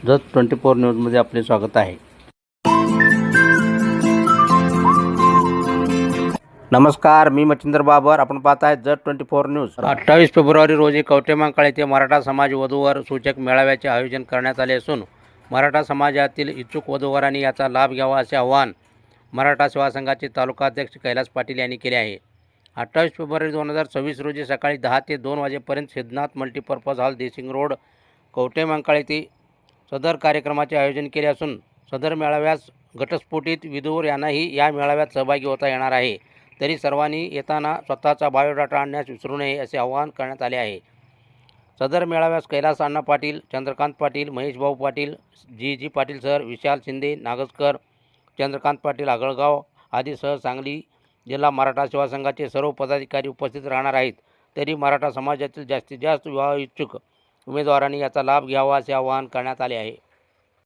जत 24 न्यूजमध्ये आपले स्वागत आहे. नमस्कार, मी मच्छिंद्र बाबर. आपण पाहत आहे जत 24 न्यूज. 28 फेब्रुवारी रोजी कवठेमहांकाळ येथे मराठा समाज वधूवर सूचक मेळाव्याचे आयोजन करण्यात आले असून मराठा समाजातील इच्छुक वधूवरांनी याचा लाभ घ्यावा असे आवाहन मराठा सेवा संघाचे तालुकाध्यक्ष कैलास पाटील यांनी केले आहे. 28 फेब्रुवारी 2026 रोजी सकाळी 10 ते 2 वाजेपर्यंत Siddhnath multipurpose hall, Desing road, Kavathemahankal येथे सदर कार्यक्रमाचे आयोजन केले असून सदर मेळाव्यास घटस्फोटित विधूवर यांनाही या मेळाव्यात सहभागी होता येणार आहे. तरी सर्वांनी येताना स्वतःचा बायोडाटा आणण्यास विसरू नये असे आवाहन करण्यात आले आहे. सदर मेळाव्यास कैलास अण्णा पाटील, चंद्रकांत पाटील, महेश भाऊ पाटील, जी पाटील सर, विशाल शिंदे नागजकर, चंद्रकांत पाटील आगळगाव आदीसह सांगली जिल्हा मराठा सेवा संघाचे सर्व पदाधिकारी उपस्थित राहणार आहेत. तरी मराठा समाजातील जास्तीत जास्त विवाह इच्छुक उमेदवारांनी याचा लाभ घ्यावा असे आवाहन करण्यात आले आहे.